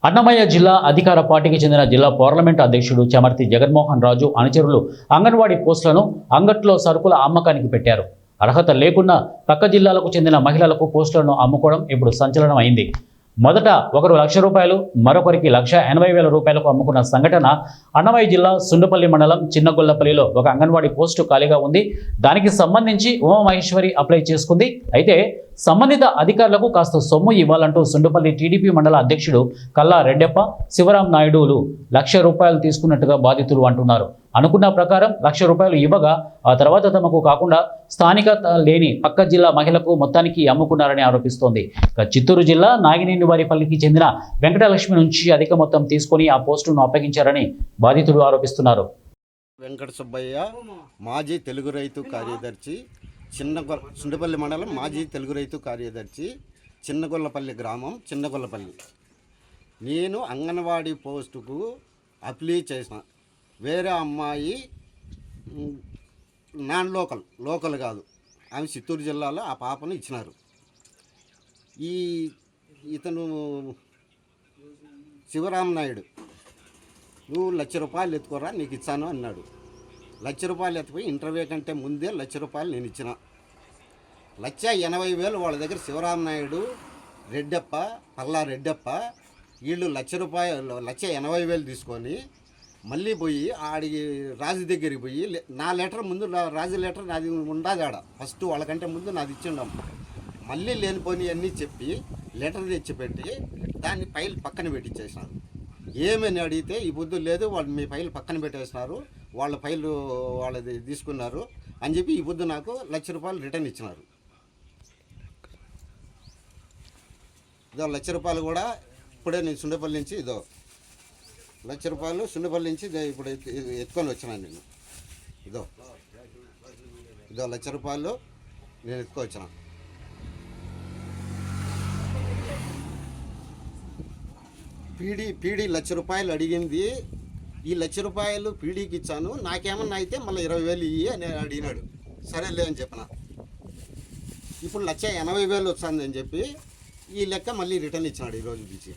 అన్నమయ్య జిల్లా అధికార పార్టీకి చెందిన జిల్లా పార్లమెంటు అధ్యక్షుడు చమర్తి జగన్మోహన్ రాజు అనుచరులు అంగన్వాడీ పోస్టులను అంగట్లో సరుకుల అమ్మకానికి పెట్టారు. అర్హత లేకున్నా పక్క జిల్లాలకు చెందిన మహిళలకు పోస్టులను అమ్ముకోవడం ఇప్పుడు సంచలనం అయింది. మొదట ఒకరు ₹1,00,000 మరొకరికి ₹1,80,000 అమ్ముకున్న సంఘటన అన్నమయ్య జిల్లా సుండుపల్లి మండలం చిన్నగొల్లపల్లిలో ఒక అంగన్వాడీ పోస్టు ఖాళీగా ఉంది. దానికి సంబంధించి ఉమామహేశ్వరి అప్లై చేసుకుంది. అయితే సంబంధిత అధికారులకు కాస్త సొమ్ము ఇవ్వాలంటూ సుండుపల్లి టీడీపీ మండల అధ్యక్షుడు కల్లా రెడ్డప్ప, శివరాం నాయుడులు ₹1,00,000 తీసుకున్నట్టుగా బాధితులు అంటున్నారు. అనుకున్న ప్రకారం ₹1,00,000 ఇవ్వగా ఆ తర్వాత తమకు కాకుండా స్థానికత లేని పక్క జిల్లా మహిళకు మొత్తానికి అమ్ముకున్నారని ఆరోపిస్తోంది. చిత్తూరు జిల్లా నాగినేనివారిపల్లికి చెందిన వెంకటలక్ష్మి నుంచి అధిక మొత్తం తీసుకొని ఆ పోస్టును అప్పగించారని బాధితులు ఆరోపిస్తున్నారు. వెంకట సుబ్బయ్య, మాజీ తెలుగు రైతు కార్యదర్శి, సుండుపల్లి మండలం మాజీ తెలుగు రైతు కార్యదర్శి, చిన్నగొల్లపల్లి గ్రామం, చిన్నగొల్లపల్లి. నేను అంగన్వాడీ పోస్టుకు అప్లై చేసిన. వేరే అమ్మాయి నాన్ లోకల్ కాదు, ఆమె చిత్తూరు జిల్లాలో ఆ పాపను ఇచ్చినారు. ఇతను శివరాం నాయుడు, నువ్వు ₹1,00,000 ఎత్తుకోరా నీకు ఇచ్చాను అన్నాడు. ₹1,00,000 ఎత్తుపోయి ఇంటర్వ్యూ కంటే ముందే ₹1,00,000 నేను ఇచ్చిన. ₹1,80,000 వాళ్ళ దగ్గర శివరాం నాయుడు, రెడ్డప్ప, పల్లా రెడ్డప్ప వీళ్ళు ₹1,80,000 తీసుకొని మళ్ళీ పోయి ఆడికి రాజు దగ్గరికి పోయి నా లెటర్ ముందు రాజు లెటర్ నాది ఉండదు ఆడ, ఫస్ట్ వాళ్ళకంటే ముందు నాది ఇచ్చిండం. మళ్ళీ లేనిపోని అన్నీ చెప్పి లెటర్ తెచ్చిపెట్టి దాన్ని ఫైల్ పక్కన పెట్టించేసినారు. ఏమని అడిగితే ఈ బుద్ధు లేదు, వాళ్ళు మీ ఫైల్ పక్కన పెట్టేసినారు, వాళ్ళ ఫైలు వాళ్ళది తీసుకున్నారు అని చెప్పి ఈ బుద్ధు నాకు ₹1,00,000 రిటర్న్ ఇచ్చినారు. ఇదో ₹1,00,000 కూడా ఇప్పుడే నేను సుండపల్లి నుంచి ₹1,00,000 సుండపల్లి నుంచి ఇప్పుడు ఎత్తుకొని వచ్చినాను నేను. ఇదో ₹1,00,000 నేను ఎత్తుకొచ్చిన. పీడీ ₹1,00,000 అడిగింది. ఈ ₹1,00,000 పీడీకి ఇచ్చాను, నాకేమన్నా అయితే మళ్ళీ 20,000 ఇయ్యి అని అడిగినాడు. సరేలే అని చెప్పిన. ఇప్పుడు ₹1,80,000 వస్తుంది అని చెప్పి ఈ లెక్క మళ్ళీ రిటర్న్ ఇచ్చినాడు ఈరోజు నుంచి.